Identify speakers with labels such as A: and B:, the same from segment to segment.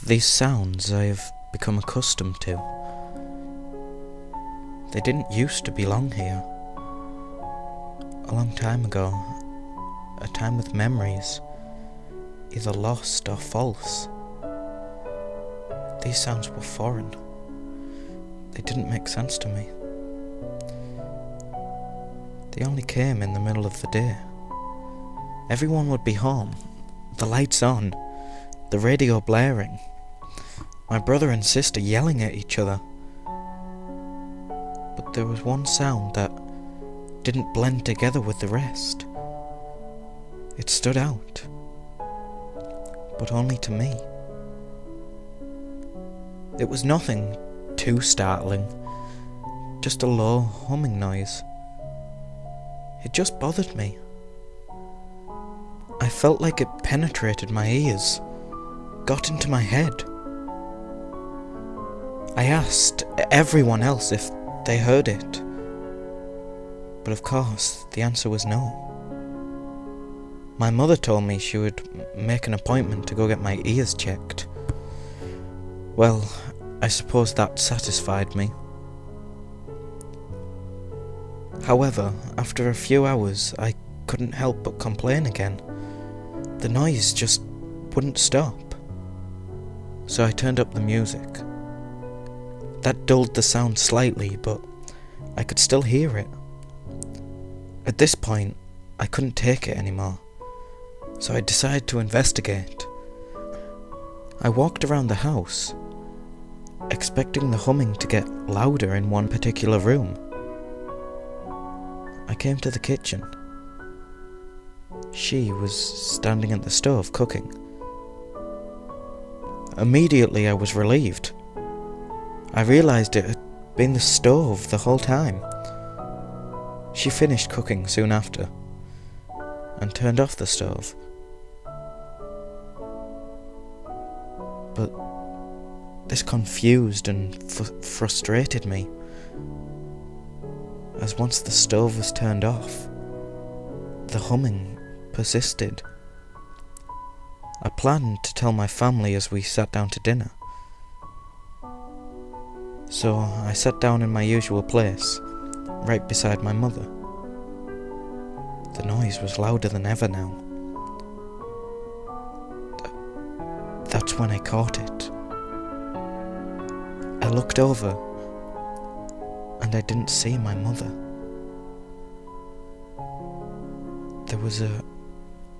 A: These sounds I have become accustomed to. They didn't used to belong here. A long time ago, a time with memories, either lost or false. These sounds were foreign. They didn't make sense to me. They only came in the middle of the day. Everyone would be home, the lights on, the radio blaring, my brother and sister yelling at each other. But there was one sound that didn't blend together with the rest. It stood out, but only to me. It was nothing too startling, just a low humming noise. It just bothered me. I felt like it penetrated my ears, got into my head. I asked everyone else if they heard it, but of course the answer was no. My mother told me she would make an appointment to go get my ears checked. Well, I suppose that satisfied me. However, after a few hours, I couldn't help but complain again. The noise just wouldn't stop. So I turned up the music. That dulled the sound slightly, but I could still hear it. At this point, I couldn't take it anymore, so I decided to investigate. I walked around the house, expecting the humming to get louder in one particular room. I came to the kitchen. She was standing at the stove cooking. Immediately I was relieved. I realised it had been the stove the whole time. She finished cooking soon after and turned off the stove. But this confused and frustrated me, as once the stove was turned off, the humming persisted. I planned to tell my family as we sat down to dinner. So I sat down in my usual place, right beside my mother. The noise was louder than ever now. That's when I caught it. I looked over, and I didn't see my mother. There was a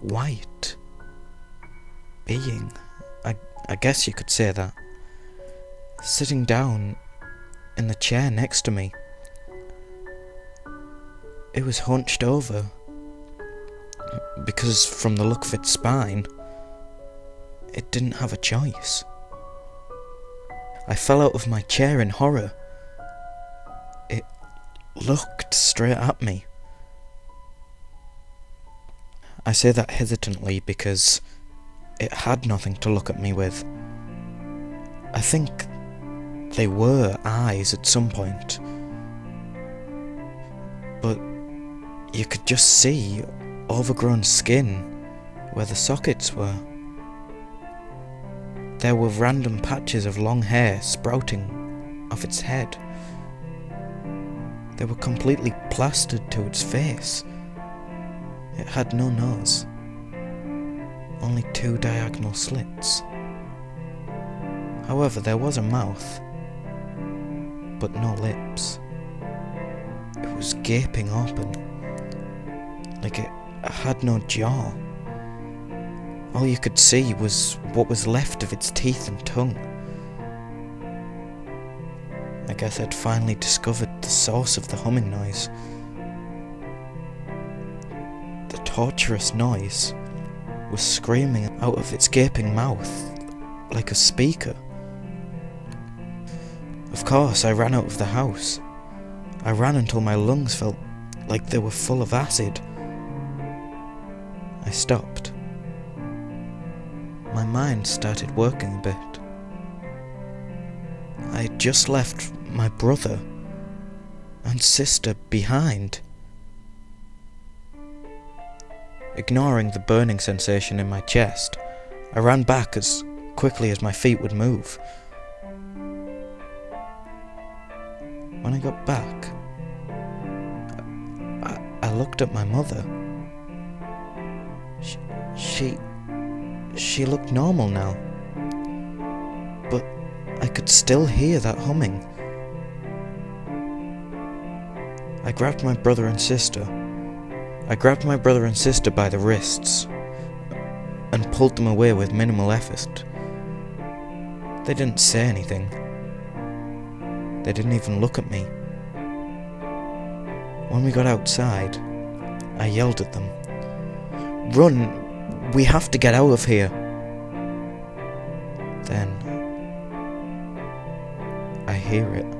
A: white being, I guess you could say that, sitting down in the chair next to me. It was hunched over, because from the look of its spine, it didn't have a choice. I fell out of my chair in horror. It looked straight at me. I say that hesitantly because it had nothing to look at me with. I think they were eyes at some point, but you could just see overgrown skin where the sockets were. There were random patches of long hair sprouting off its head. They were completely plastered to its face. It had no nose, only 2 diagonal slits. However, there was a mouth, but no lips. It was gaping open, like it had no jaw. All you could see was what was left of its teeth and tongue. I guess I'd finally discovered the source of the humming noise. The torturous noise was screaming out of its gaping mouth like a speaker. Of course, I ran out of the house. I ran until my lungs felt like they were full of acid. I stopped. My mind started working a bit. I had just left my brother and sister behind. Ignoring the burning sensation in my chest, I ran back as quickly as my feet would move. When I got back, I looked at my mother. She looked normal now, but I could still hear that humming. I grabbed my brother and sister by the wrists and pulled them away with minimal effort. They didn't say anything. They didn't even look at me. When we got outside, I yelled at them, "Run! We have to get out of here!" Then I hear it.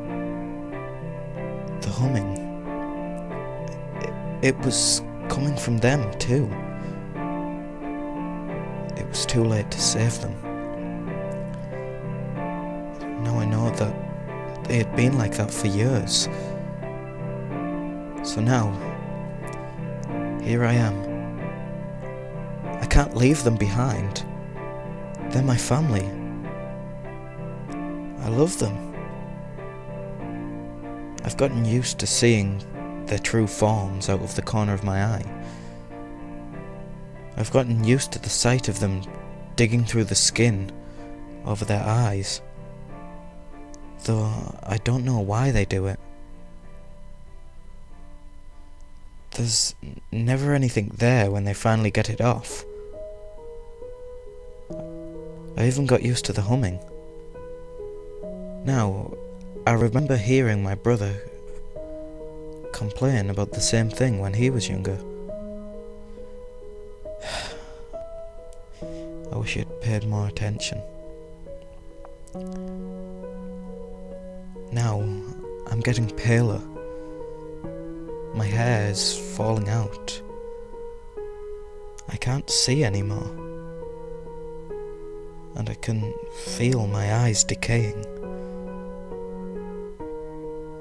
A: The humming. It was coming from them too. It was too late to save them. Now I know that they had been like that for years. So now, here I am. I can't leave them behind. They're my family. I love them. I've gotten used to seeing their true forms out of the corner of my eye. I've gotten used to the sight of them digging through the skin over their eyes, though I don't know why they do it. There's never anything there when they finally get it off. I even got used to the humming. Now, I remember hearing my brother complain about the same thing when he was younger. I wish he'd paid more attention. Now, I'm getting paler. My hair is falling out. I can't see anymore. And I can feel my eyes decaying.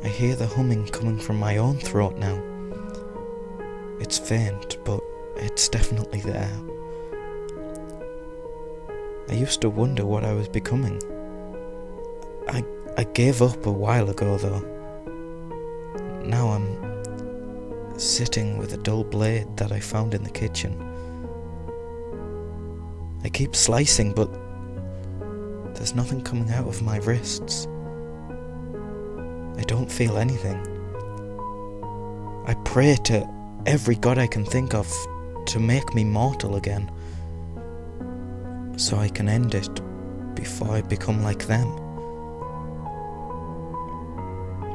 A: I hear the humming coming from my own throat now. It's faint, but it's definitely there. I used to wonder what I was becoming. I gave up a while ago though. Now I'm sitting with a dull blade that I found in the kitchen. I keep slicing, but there's nothing coming out of my wrists. I don't feel anything. I pray to every god I can think of to make me mortal again, so I can end it before I become like them.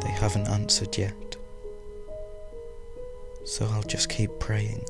A: They haven't answered yet, so I'll just keep praying.